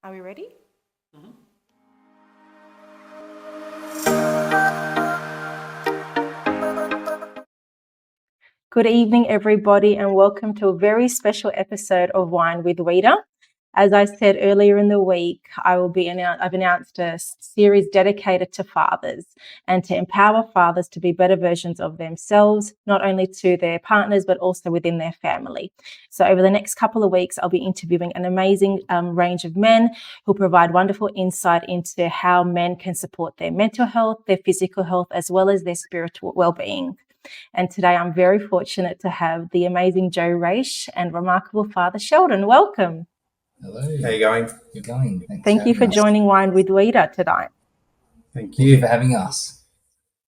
Are we ready? Mm-hmm. Good evening, everybody, and welcome to a very special episode of Wine with Rita. As I said earlier in the week, I've announced a series dedicated to fathers and to empower fathers to be better versions of themselves, not only to their partners, but also within their family. So over the next couple of weeks, I'll be interviewing an amazing range of men who provide wonderful insight into how men can support their mental health, their physical health, as well as their spiritual well-being. And today I'm very fortunate to have the amazing Joe Raish and remarkable father Sheldon. Welcome. Hello. How are you going? Good going. Thank you for joining Wine with Rita tonight. Thank you for having us.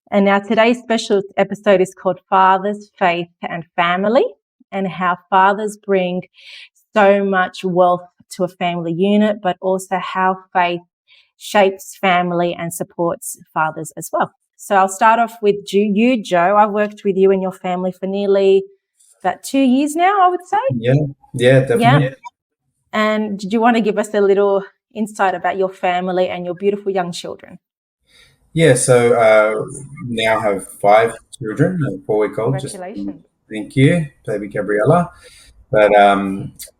And now today's special episode is called Fathers, Faith and Family, and how fathers bring so much wealth to a family unit, but also how faith shapes family and supports fathers as well. So I'll start off with you, Joe. I've worked with you and your family for nearly about 2 years now, I would say. Yeah, definitely. Yeah. And did you want to give us a little insight about your family and your beautiful young children? Yeah, so now have 5 children, a 4-week-old. Congratulations. Thank you, baby Gabriella. But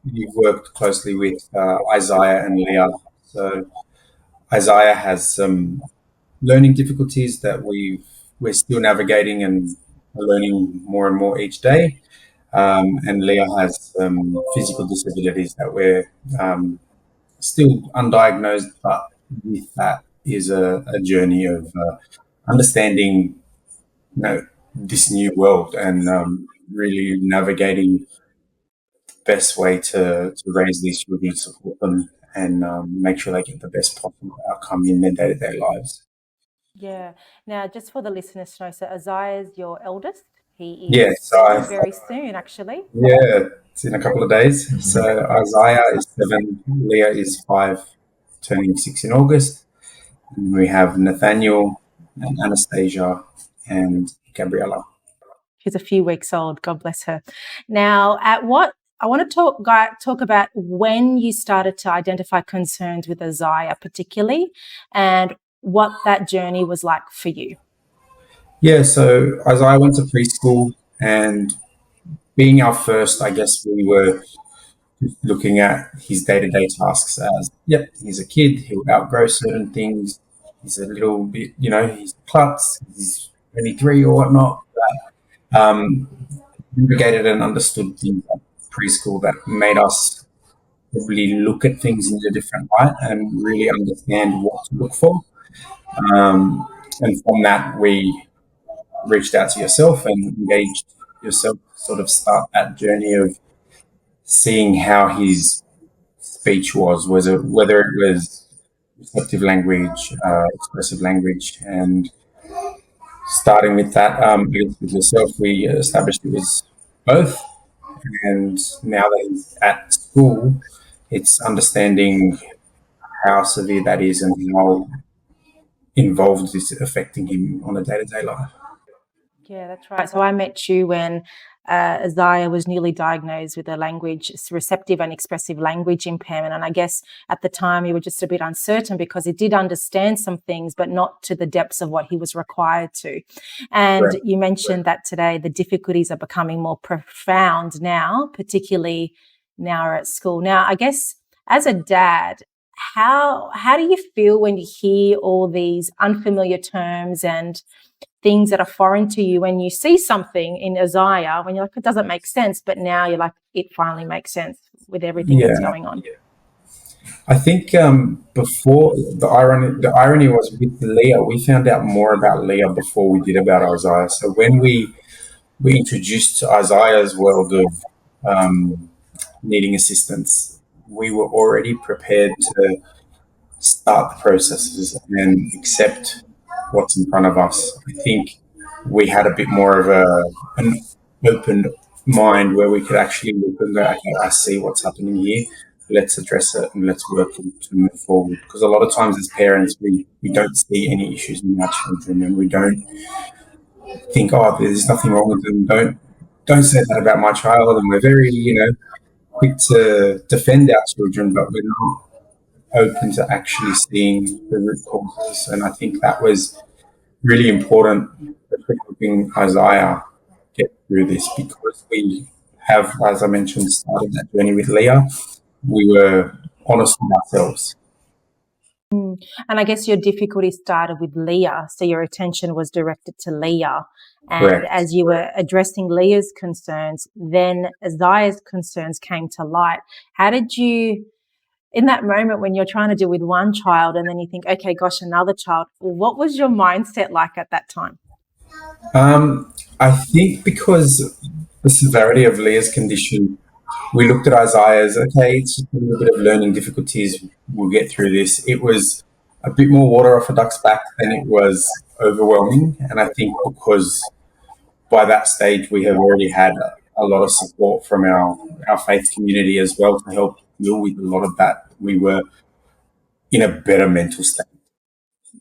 you've worked closely with Isaiah and Leah. So Isaiah has some learning difficulties that we're still navigating and learning more and more each day. And Leah has physical disabilities that we're still undiagnosed, but with that is a journey of understanding, this new world and really navigating the best way to raise these children, support them, and make sure they get the best possible outcome in their day-to-day lives. Yeah. Now, just for the listeners to know, so Isaiah is your eldest. He is very soon, actually. Yeah, it's in a couple of days. So Isaiah is 7, Leah is 5, turning 6 in August. And we have Nathaniel and Anastasia and Gabriella. She's a few weeks old. God bless her. Now, I want to talk about when you started to identify concerns with Isaiah particularly, and what that journey was like for you. Yeah, so Isaiah went to preschool, and being our first, I guess we were looking at his day-to-day tasks as, he's a kid, he'll outgrow certain things, he's a little bit, he's klutz, he's 23 or whatnot, but navigated and understood things at preschool that made us probably look at things in a different light and really understand what to look for. And from that, we reached out to yourself and engaged yourself to sort of start that journey of seeing how his speech was whether it was receptive language, expressive language, and starting with that, with yourself, we established it was both. And now that he's at school, it's understanding how severe that is and how involved it's affecting him on a day-to-day life. Yeah, that's right. So I met you when Isaiah was newly diagnosed with a receptive and expressive language impairment. And I guess at the time you were just a bit uncertain because he did understand some things, but not to the depths of what he was required to. And Right. You mentioned that today the difficulties are becoming more profound now, particularly now at school. Now, I guess as a dad, how do you feel when you hear all these unfamiliar terms and things that are foreign to you when you see something in Isaiah, when you're like, it doesn't make sense, but now you're like, it finally makes sense with everything that's going on? I think before the irony was with Leah, we found out more about Leah before we did about Isaiah. So when we introduced to Isaiah's world of needing assistance, we were already prepared to start the processes and accept what's in front of us. I think we had a bit more of an open mind where we could actually look and go, okay, I see what's happening here. Let's address it and let's work to move forward. Because a lot of times as parents, we don't see any issues in our children and we don't think, there's nothing wrong with them. Don't say that about my child. And we're very, quick to defend our children, but we're not open to actually seeing the root causes. And I think that was really important for helping Isaiah get through this, because we have, as I mentioned, started that journey with Leah. We were honest with ourselves. And I guess your difficulty started with Leah, so your attention was directed to Leah. And Correct. as you were addressing Leah's concerns, then Isaiah's concerns came to light. How did you, in that moment when you're trying to deal with one child and then you think, okay, gosh, another child, what was your mindset like at that time? I think because the severity of Leah's condition, we looked at Isaiah's, okay, it's just a little bit of learning difficulties. We'll get through this. It was a bit more water off a duck's back than it was overwhelming. And I think because by that stage, we have already had a lot of support from our faith community as well to help deal with a lot of that. We were in a better mental state.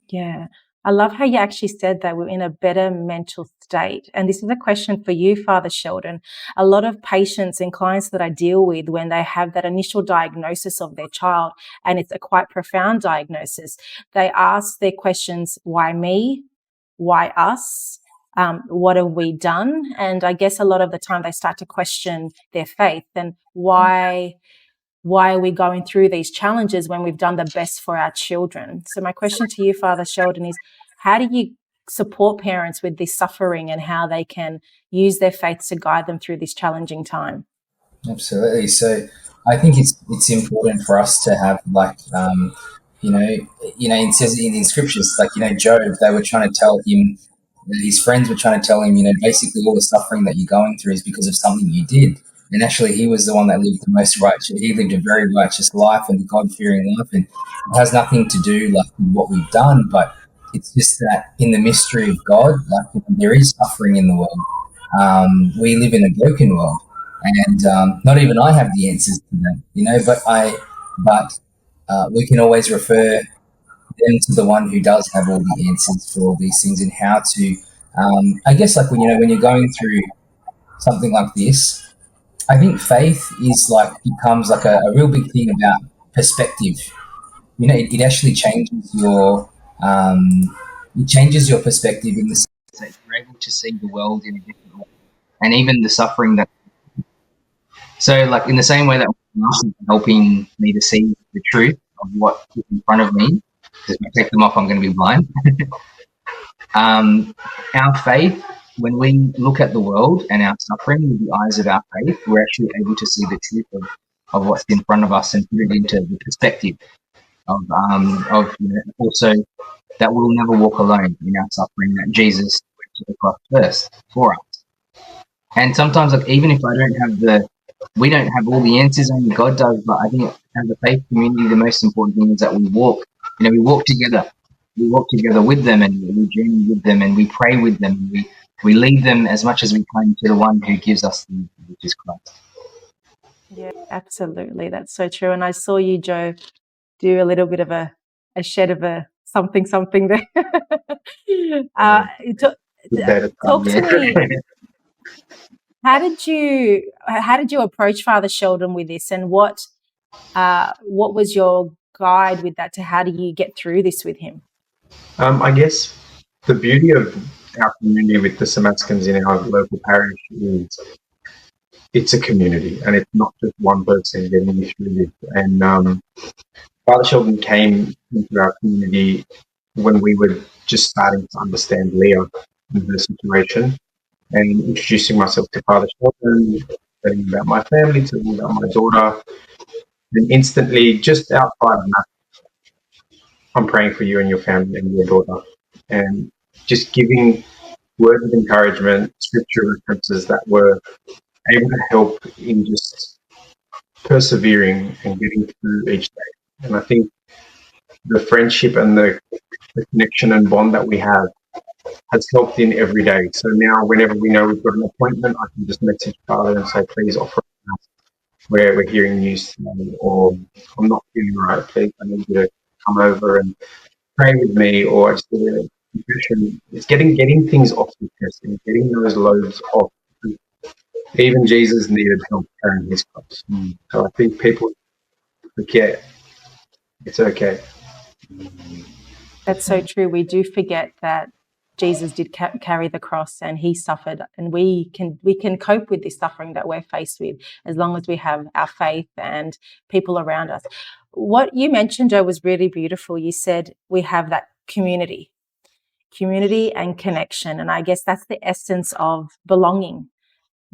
Yeah. I love how you actually said that we're in a better mental state. And this is a question for you, Father Sheldon. A lot of patients and clients that I deal with, when they have that initial diagnosis of their child, and it's a quite profound diagnosis, they ask their questions, why me? Why us? What have we done? And I guess a lot of the time they start to question their faith and why are we going through these challenges when we've done the best for our children? So my question to you, Father Sheldon, is how do you support parents with this suffering and how they can use their faith to guide them through this challenging time? Absolutely. So I think it's important for us to have it says in the scriptures, Job, they were trying to tell him, his friends were trying to tell him, basically all the suffering that you're going through is because of something you did. And actually, he was the one that lived the most righteous. He lived a very righteous life and God-fearing life, and it has nothing to do with what we've done. But it's just that in the mystery of God, there is suffering in the world. We live in a broken world, and not even I have the answers to that, But we can always refer them to the one who does have all the answers for all these things and how to. I guess when you're going through something like this. I think faith becomes a real big thing about perspective. It actually changes your perspective in the sense that you're able to see the world in a different way, and even the suffering that. So, in the same way that helping me to see the truth of what is in front of me, because if I take them off, I'm going to be blind. Our faith, when we look at the world and our suffering with the eyes of our faith, we're actually able to see the truth of what's in front of us and put it into the perspective of also that we'll never walk alone in our suffering, that Jesus went to the cross first for us. And sometimes, even if we don't have all the answers, only God does, but I think as a faith community, the most important thing is that we walk together. We walk together with them, and we journey with them, and we pray with them. We lead them as much as we can to the one who gives us the answer, which is Christ. Yeah, absolutely. That's so true. And I saw you, Joe, do a little bit of a shed of a something there. Talk to me. How did you approach Father Sheldon with this, and what was your guide with that to how do you get through this with him? I guess the beauty of our community with the Samaskins in our local parish is it's a community, and it's not just one person getting through this. And Father Sheldon came into our community when we were just starting to understand Leah and her situation, and introducing myself to Father Sheldon, telling him about my family, telling him about my daughter, and instantly, just outside of that, I'm praying for you and your family and your daughter, and just giving words of encouragement, scripture references that were able to help in just persevering and getting through each day. And I think the friendship and the connection and bond that we have has helped in every day. So now whenever we know we've got an appointment, I can just message Father and say, please offer us where we're hearing news today, or I'm not feeling right, please, I need you to come over and pray with me, or just a confession. It's getting things off the chest and getting those loads off. Even Jesus needed help carrying his cross. So I think people forget It's okay. That's so true. We do forget that Jesus did carry the cross and he suffered, and we can cope with this suffering that we're faced with as long as we have our faith and people around us. What you mentioned, Joe, was really beautiful. You said we have that community and connection, and I guess that's the essence of belonging.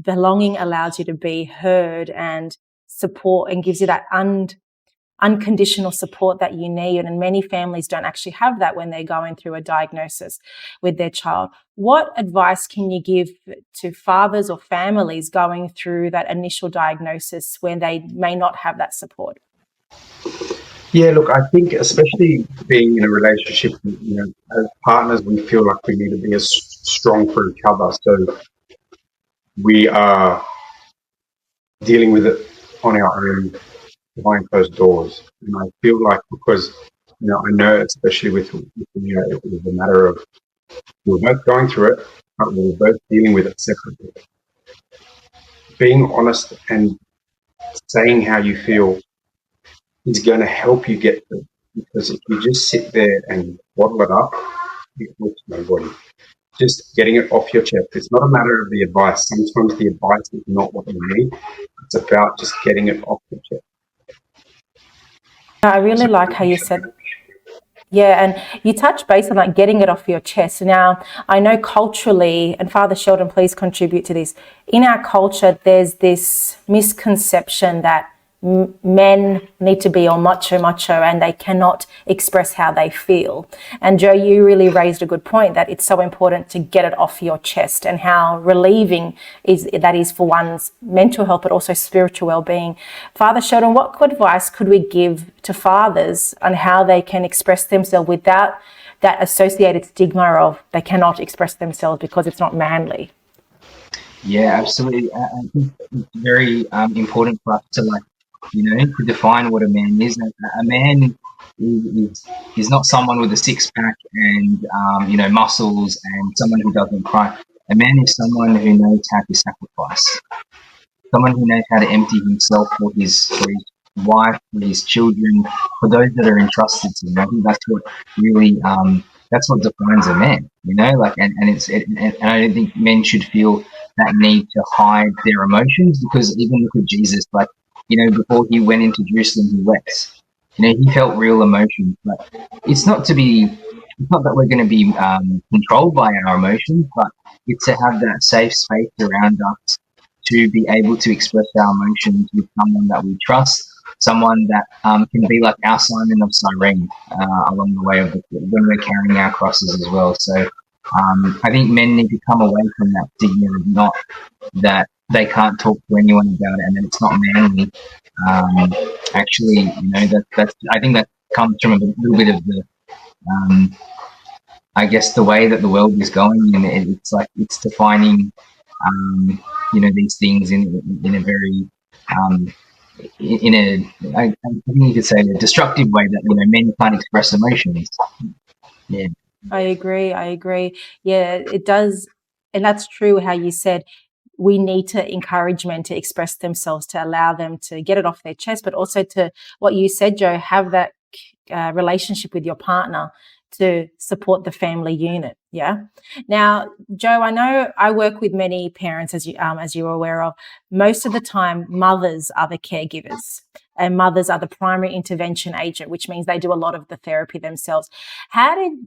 Belonging allows you to be heard and support and gives you that unconditional support that you need. And many families don't actually have that when they're going through a diagnosis with their child. What advice can you give to fathers or families going through that initial diagnosis when they may not have that support? Yeah, look, I think especially being in a relationship, as partners, we feel like we need to be as strong for each other. So we are dealing with it on our own behind closed doors. And I feel like because, I know especially with it was a matter of we were both going through it, but we were both dealing with it separately. Being honest and saying how you feel is going to help you get through. Because if you just sit there and bottle it up, it helps nobody. Just getting it off your chest. It's not a matter of the advice. Sometimes the advice is not what you need. It's about just getting it off your chest. I really like how you said, yeah, and you touch base on like getting it off your chest. Now, I know culturally, and Father Sheldon, please contribute to this. In our culture, there's this misconception that men need to be all macho, and they cannot express how they feel. And Joe, you really raised a good point that it's so important to get it off your chest, and how relieving that is for one's mental health, but also spiritual well-being. Father Sheldon, what advice could we give to fathers on how they can express themselves without that associated stigma of they cannot express themselves because it's not manly? Yeah, absolutely. I think it's very important for us to to define what a man is. A man is not someone with a six-pack and, muscles and someone who doesn't cry. A man is someone who knows how to sacrifice, someone who knows how to empty himself for his wife, for his children, for those that are entrusted to him. I think that's what really, that's what defines a man, and I don't think men should feel that need to hide their emotions, because even look at Jesus, before he went into Jerusalem, he wept. He felt real emotions. But it's not that we're going to be controlled by our emotions, but it's to have that safe space around us to be able to express our emotions with someone that we trust, someone that can be like our Simon of Cyrene along the way when we're carrying our crosses as well. So I think men need to come away from that stigma of not that they can't talk to anyone about it and that it's not manly. That's I think that comes from a little bit of the I guess the way that the world is going, and it's defining these things in a very I think you could say a destructive way that men can't express emotions. Yeah. I agree. Yeah, it does. And that's true how you said we need to encourage men to express themselves, to allow them to get it off their chest, but also to what you said, Joe, have that relationship with your partner to support the family unit. Yeah. Now, Joe, I know I work with many parents, as you're aware of. Most of the time, mothers are the caregivers, and mothers are the primary intervention agent, which means they do a lot of the therapy themselves.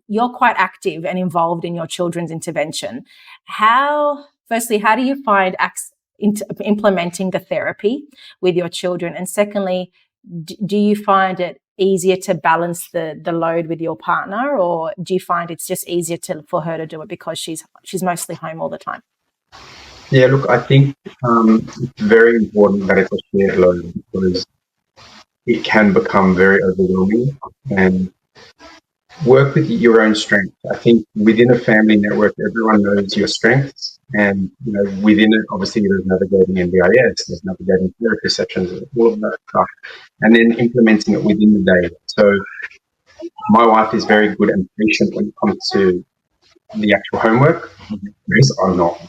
You're quite active and involved in your children's intervention. Firstly, how do you find implementing the therapy with your children? And secondly, do you find it easier to balance the load with your partner, or do you find it's just easier for her to do it because she's mostly home all the time? Yeah, look, I think it's very important that it's a shared load, because it can become very overwhelming, and work with your own strength. I think within a family network, everyone knows your strengths, and within it, obviously, there's navigating NDIS, there's navigating therapy sessions, all of that stuff, and then implementing it within the day. So my wife is very good and patient when it comes to the actual homework, because I'm not.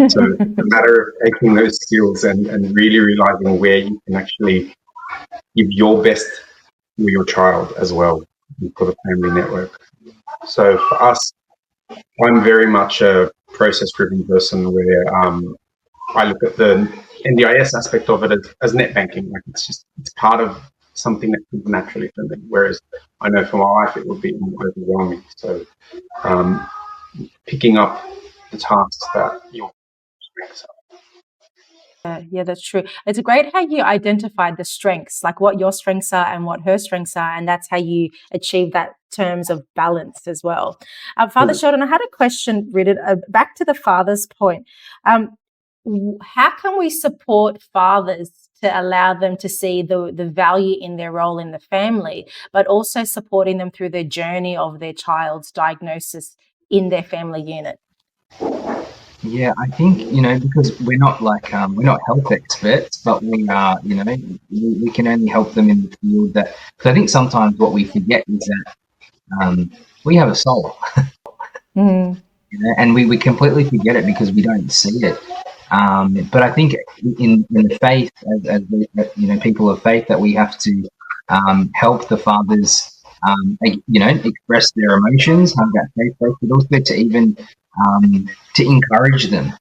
So it's a matter of taking those skills and really realizing where you can actually give your best for your child as well, for the family network. So for us, I'm very much a process-driven person where I look at the NDIS aspect of it as net banking. Like it's part of something that comes naturally for me. Whereas I know for my wife it would be more overwhelming. So picking up the tasks that your strengths are. Yeah, that's true. It's great how you identified the strengths, like what your strengths are and what her strengths are, and that's how you achieve that terms of balance as well. Father Sheldon, I had a question written back to the father's point. How can we support fathers to allow them to see the value in their role in the family, but also supporting them through their journey of their child's diagnosis in their family unit? Yeah, I think, because we're not we're not health experts, but we are, we can only help them in the field that, because I think sometimes what we forget is that we have a soul, and we completely forget it because we don't see it. But I think in the faith, as people of faith, that we have to help the fathers, express their emotions, have that faith, but also to even to encourage them.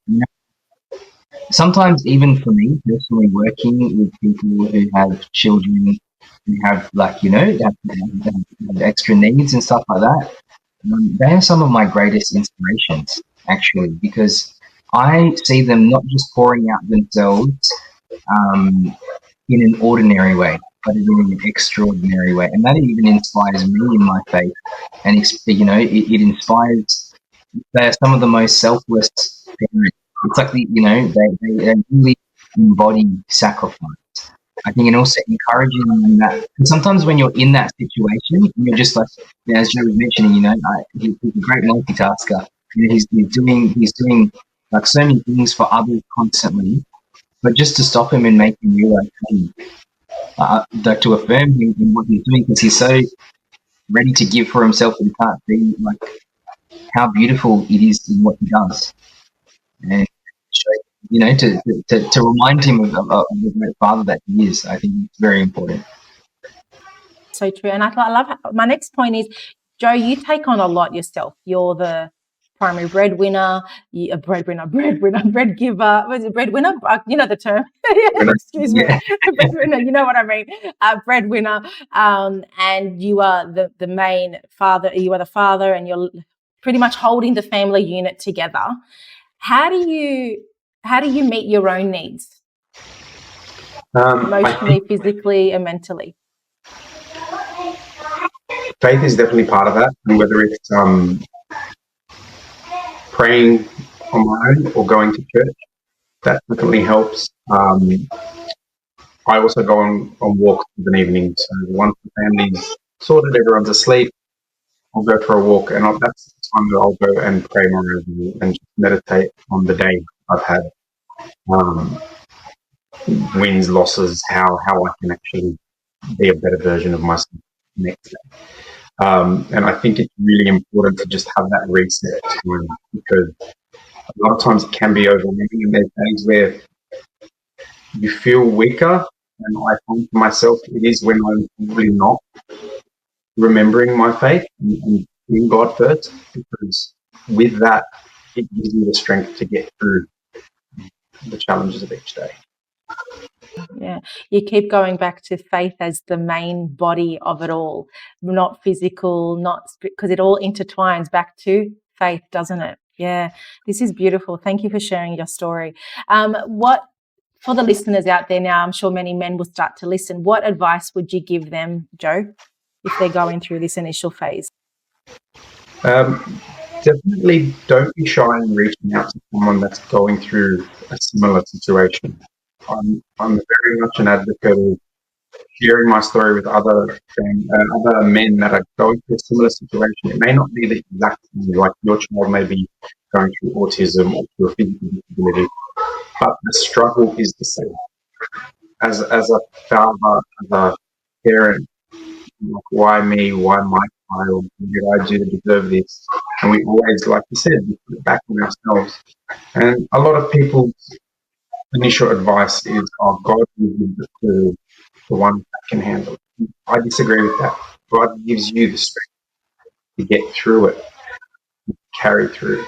Sometimes, even for me personally, working with people who have children who have have extra needs and stuff like that, they are some of my greatest inspirations, actually, because I see them not just pouring out themselves in an ordinary way, but in an extraordinary way, and that even inspires me in my faith, and it inspires. They are some of the most selfless parents. It's like they really embody sacrifice. I think, and also encouraging them in that. And sometimes when you're in that situation, you're just like, as Joe was mentioning, he's a great multitasker. He's doing like so many things for others constantly, but just to stop him and make him realize, like to affirm him in what he's doing, because he's so ready to give for himself and can't see like how beautiful it is in what he does, and to remind him of the great father that he is. I think it's very important. So true. And I love my next point is, Joe, you take on a lot yourself. You're the primary breadwinner, bread giver. Was it breadwinner? You know the term. Excuse me. Breadwinner, you know what I mean. Breadwinner. And you are the main father. You are the father, and you're pretty much holding the family unit together. How do you meet your own needs? Emotionally, physically, and mentally. Faith is definitely part of that, and whether it's praying on my own or going to church, that definitely helps. I also go on walks in the evening, so once the family's sorted, everyone's asleep, I'll go for a walk, and that's the time that I'll go and pray my rosary and just meditate on the day I've had. Wins, losses, how I can actually be a better version of myself next day. And I think it's really important to just have that reset time, because a lot of times it can be overwhelming, and there's days where you feel weaker, and I find for myself it is when I'm really not remembering my faith and in God first, because with that it gives me the strength to get through the challenges of each day. Yeah, you keep going back to faith as the main body of it all, not physical, because it all intertwines back to faith, doesn't it? Yeah, this is beautiful. Thank you for sharing your story. What, for the listeners out there now, I'm sure many men will start to listen. What advice would you give them, Joe, if they're going through this initial phase? Definitely don't be shy in reaching out to someone that's going through a similar situation. I'm very much an advocate of sharing my story with other men that are going through a similar situation. It may not be the exact same, like your child may be going through autism or through a physical disability, but the struggle is the same. As a father, as a parent, like, why me? Why my child? What did I do to deserve this? And we always, like you said, we put it back on ourselves. And a lot of people's initial advice is, "Oh, God will be the one that can handle it." I disagree with that. God gives you the strength to get through it, carry through.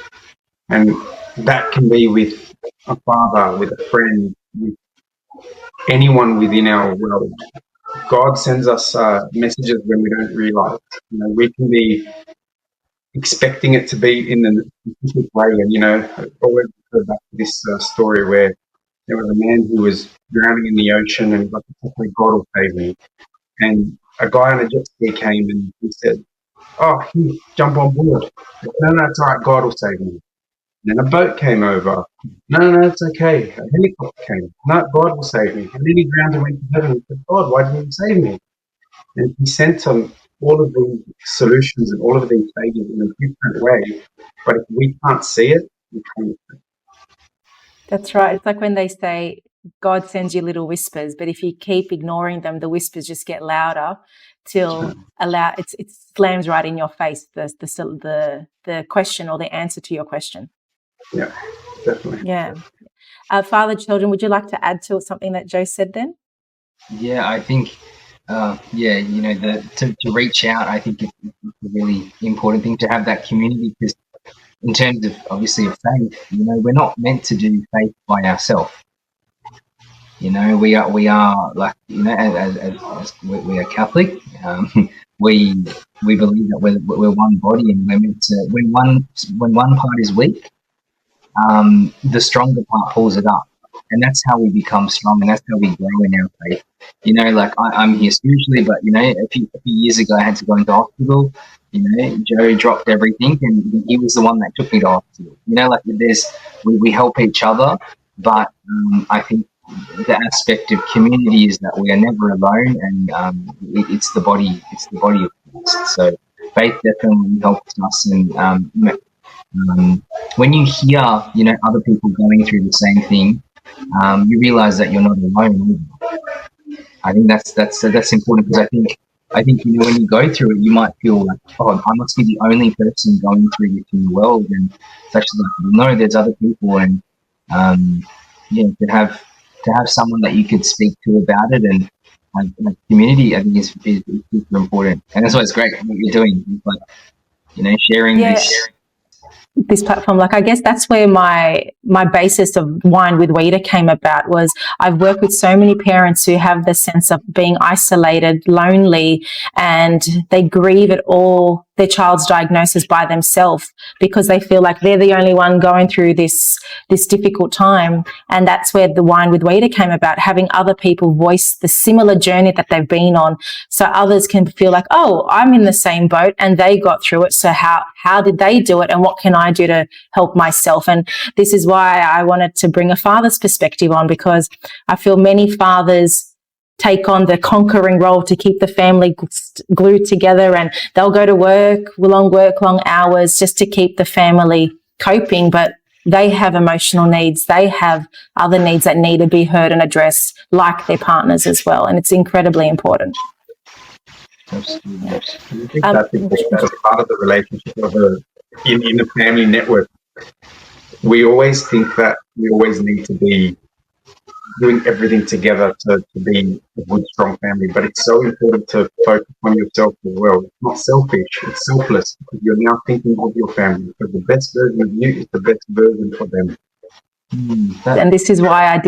And that can be with a father, with a friend, with anyone within our world. God sends us messages when we don't realise. We can be expecting it to be in the specific way. And, I always go back to this story where there was a man who was drowning in the ocean and God will save me. And a guy on a jet ski came and he said, "Oh, jump on board." No, it's all right. God will save me. And then a boat came over. No, it's okay. A helicopter came. No, God will save me. And then he drowned and went to heaven and said, "God, why didn't you save me?" And he sent him all of these solutions and all of these stages in a different way. But if we can't see it, we can't. That's right. It's like when they say God sends you little whispers, but if you keep ignoring them, the whispers just get louder till it slams right in your face, the question or the answer to your question. Yeah, definitely. Yeah. Father Sheldon, would you like to add to something that Joe said then? Yeah, I think, to reach out, I think it's a really important thing to have that community, because in terms of, obviously, of faith, we're not meant to do faith by ourselves. We are like, as we are Catholic, we believe that we're one body, and we're meant to, when one part is weak, the stronger part pulls it up. And that's how we become strong, and that's how we grow in our faith. Like I'm here spiritually, but a few years ago I had to go into hospital. Joe dropped everything, and he was the one that took me to hospital. Like we help each other, but I think the aspect of community is that we are never alone, and it's the body. It's the body of Christ. So faith definitely helps us, and when you hear other people going through the same thing, you realize that you're not alone. I think that's important, because I think when you go through it, you might feel like, oh, I must be the only person going through this in the world, and it's actually like, no, there's other people, and to have someone that you could speak to about it, and have community, I think is super important, and that's why it's great what you're doing. It's like, sharing this platform. Like, I guess that's where my basis of Wine with Weeda came about. Was I've worked with so many parents who have the sense of being isolated, lonely, and they grieve at all their child's diagnosis by themselves, because they feel like they're the only one going through this difficult time. And that's where the Wine with Weeda came about, having other people voice the similar journey that they've been on, so others can feel like, oh, I'm in the same boat and they got through it, so how did they do it, and what can I do to help myself? And this is why I wanted to bring a father's perspective on, because I feel many fathers take on the conquering role to keep the family glued together, and they'll go to work, long hours just to keep the family coping, but they have emotional needs. They have other needs that need to be heard and addressed, like their partners as well, and it's incredibly important. Absolutely. I think that's important as part of the relationship in a family network. We always think that we always need to be doing everything together to be a good, strong family. But it's so important to focus on yourself as well. It's not selfish, it's selfless, because you're now thinking of your family, because the best version of you is the best version for them. And this is why I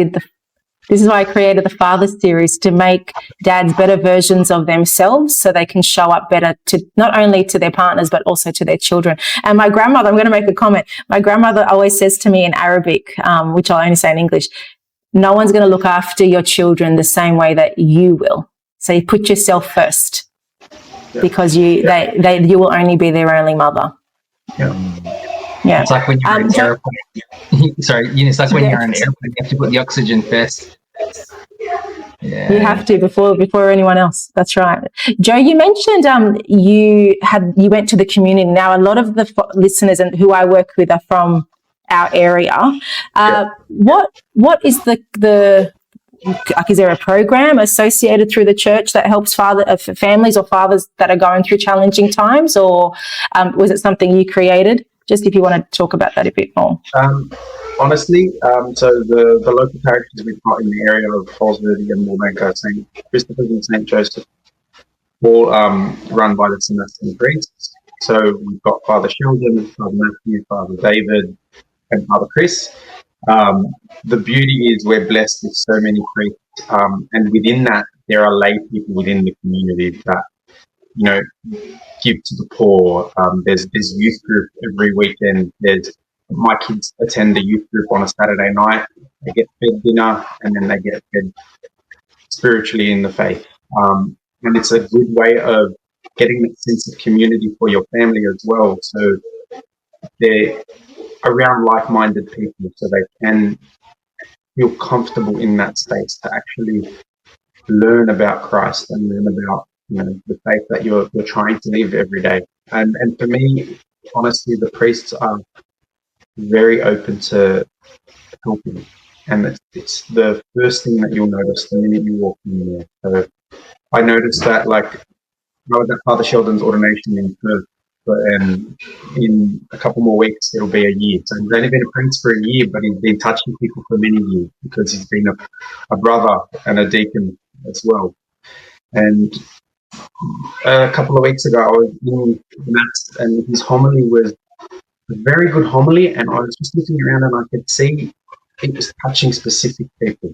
created the Father Series, to make dads better versions of themselves, so they can show up better to not only to their partners but also to their children. And my grandmother, I'm going to make a comment. My grandmother always says to me in Arabic, which I'll only say in English, no one's going to look after your children the same way that you will. So you put yourself first, because you will only be their only mother. Yeah. It's like when you're in an airplane. Sorry, it's like when you're in an airplane, you have to put the oxygen first. Yeah. You have to before anyone else. That's right. Joe, you mentioned you went to the community. Now, a lot of the listeners and who I work with are from our area. What is the is there a program associated through the church that helps families or fathers that are going through challenging times, or was it something you created? Just if you want to talk about that a bit more. Honestly, so the local parishes we've got in the area of Holsworthy and Moorbank are St. Christopher's and St. Joseph. all run by the Samaritan priests. So we've got Father Sheldon, Father Matthew, Father David, and Father Chris. The beauty is we're blessed with so many priests, and within that, there are lay people within the community that, you know, give to the poor. There's youth group every weekend. My kids attend the youth group on a Saturday night. They get fed dinner, and then they get fed spiritually in the faith. And it's a good way of getting that sense of community for your family as well. So they're around like-minded people, so they can feel comfortable in that space to actually learn about Christ and learn about, you know, the faith that you're trying to live every day. And for me, honestly, the priests are very open to helping, and it's the first thing that you'll notice the minute you walk in there. So I noticed that, like, I was at Father Sheldon's ordination in Perth, and in a couple more weeks it'll be a year. So he's only been a priest for a year, but he's been touching people for many years because he's been a brother and a deacon as well. And a couple of weeks ago I was in Mass, and his homily was a very good homily, and I was just looking around and I could see it was touching specific people.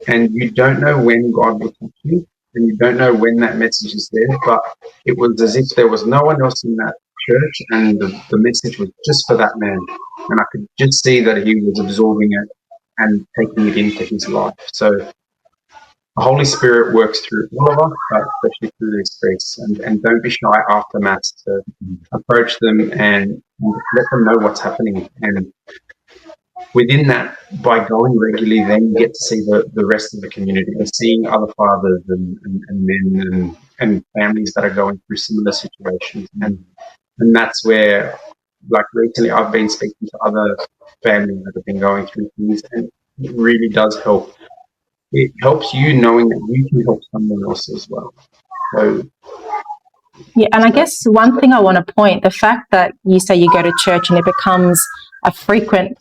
And you don't know when God will touch you, and you don't know when that message is there, but it was as if there was no one else in that church, and the message was just for that man. And I could just see that he was absorbing it and taking it into his life. So the Holy Spirit works through all of us, but especially through these priests. And don't be shy after Mass to approach them and let them know what's happening. And within that, by going regularly, then you get to see the rest of the community and seeing other fathers and men and families that are going through similar situations. And that's where, like, recently I've been speaking to other families that have been going through things, and it really does help. It helps you knowing that you can help someone else as well. So, yeah, and I guess one thing I want to point, the fact that you say you go to church and it becomes a frequent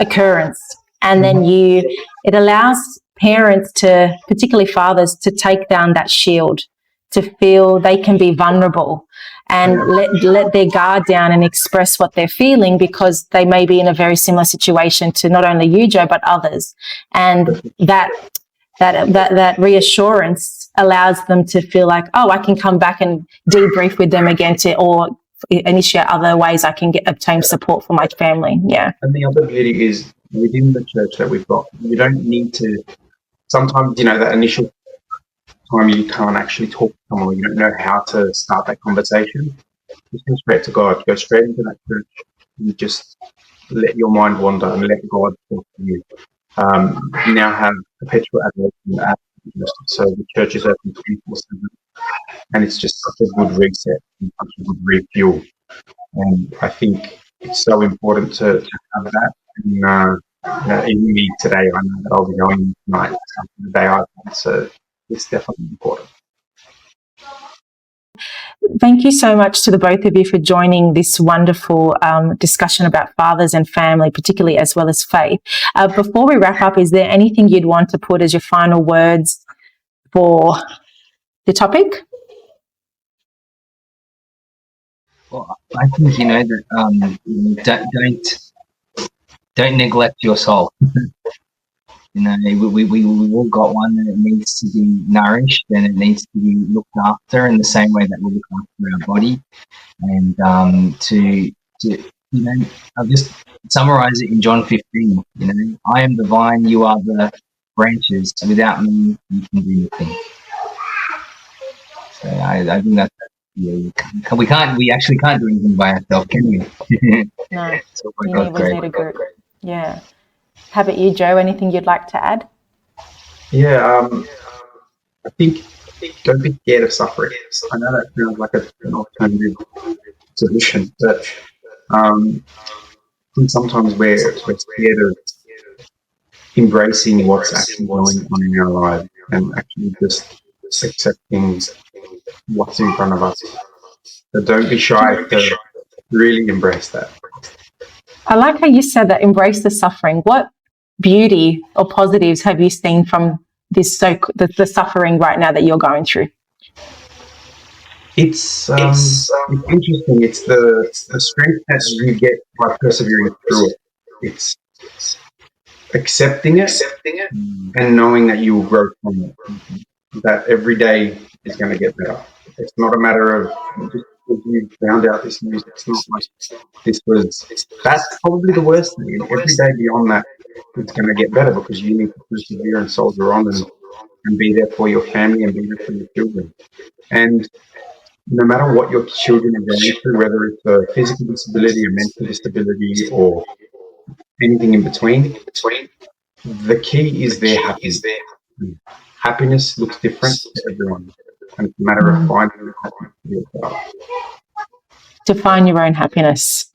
occurrence, and then it allows parents to, particularly fathers, to take down that shield, to feel they can be vulnerable and let their guard down and express what they're feeling, because they may be in a very similar situation to not only you, Joe, but others. And that reassurance allows them to feel like, oh, I can come back and debrief with them again, or initiate other ways I can obtain support for my family. Yeah. And the other beauty is within the church that we've got, you don't need to, sometimes, you know, that initial time you can't actually talk to someone, you don't know how to start that conversation. Just go straight to God, go straight into that church, and just let your mind wander and let God talk to you. You now have perpetual adoration at so the church is open 24/7, and it's just such a good reset and such a good refuel. And I think it's so important to have that. And even me today, I know that I'll be going tonight the day I want, so it's definitely important. Thank you so much to the both of you for joining this wonderful discussion about fathers and family, particularly as well as faith. Before we wrap up, is there anything you'd want to put as your final words for the topic? Well, I think, you know, that don't neglect your soul. You know, we all got one, and it needs to be nourished and it needs to be looked after in the same way that we look after our body. And to you know, I'll just summarize it in John 15. You know, I am the vine, you are the branches. Without me, you can do nothing. So I think that's, yeah, we actually can't do anything by ourselves, can we? No, So we need a group. Yeah. How about you, Joe? Anything you'd like to add? Yeah, I think don't be scared of suffering. I know that sounds like an alternative solution, but I think sometimes we're scared of embracing what's actually going on in our lives and actually just accepting what's in front of us. So don't be shy to really embrace that. I like how you said that, embrace the suffering. What beauty or positives have you seen from this the suffering right now that you're going through? It's interesting. It's the strength that you get by persevering through it. It's accepting it and knowing that you will grow from it. That every day is going to get better. It's not a matter of just because you found out this news. It's not like this was. That's probably the worst thing. And every day beyond that, it's going to get better because you need to persevere and soldier on and be there for your family and be there for your children. And no matter what your children are going through, whether it's a physical disability, a mental disability, or anything in between, the key is their happiness. Happiness looks different to everyone, and it's a matter of finding the happiness for yourself. Define your own happiness.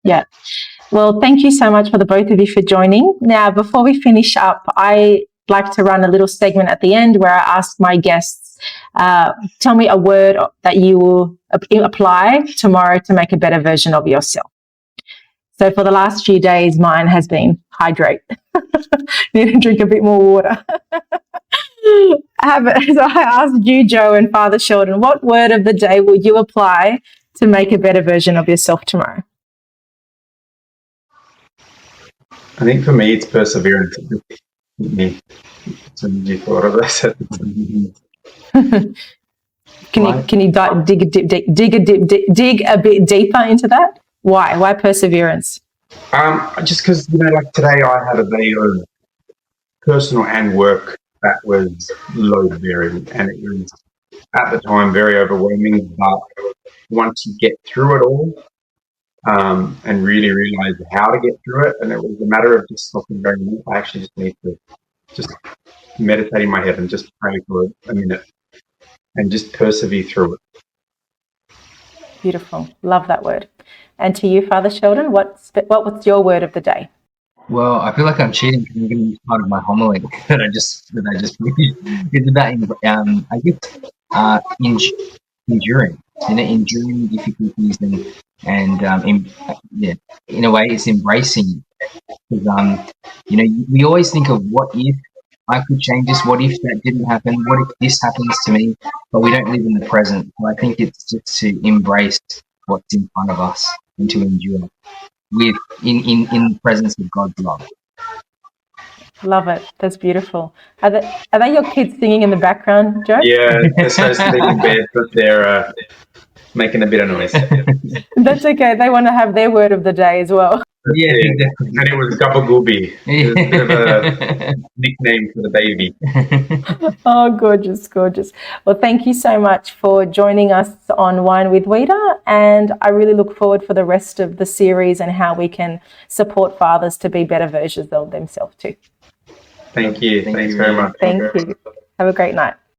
Yeah. Well, thank you so much for the both of you for joining. Now, before we finish up, I like to run a little segment at the end where I ask my guests, tell me a word that you will apply tomorrow to make a better version of yourself. So for the last few days, mine has been hydrate. Need to drink a bit more water. So I asked you, Joe, and Father Sheldon, what word of the day will you apply to make a better version of yourself tomorrow? I think for me, it's perseverance. So you thought of this? Can you dig a bit deeper into that? Why perseverance? Just because, like today I had a day of personal and work that was load bearing, and it was at the time very overwhelming. But once you get through it all, and really realize how to get through it, and it was a matter of just stopping going, I actually just need to just meditate in my head and just pray for a minute and just persevere through it. Beautiful. Love that word. And to you, Father Sheldon, what was your word of the day? Well, I feel like I'm cheating because I'm going to use part of my homily that I just you did that in enduring, enduring difficulties and in a way it's embracing. Because we always think of what if I could change this, what if that didn't happen, what if this happens to me, but we don't live in the present. So I think it's just to embrace what's in front of us and to endure in the presence of God's love. Love it. That's beautiful. Are they your kids singing in the background, Joe? Yeah, they're supposed to be in bed, but they're making a bit of noise. That's okay. They want to have their word of the day as well. Yeah, definitely. And it was Gabagooby. It was a bit of a nickname for the baby. Oh, gorgeous, gorgeous. Well, thank you so much for joining us on Wine with Wida, and I really look forward for the rest of the series and how we can support fathers to be better versions of themselves too. Thank you. Thanks very much. Thank you. Have a great night.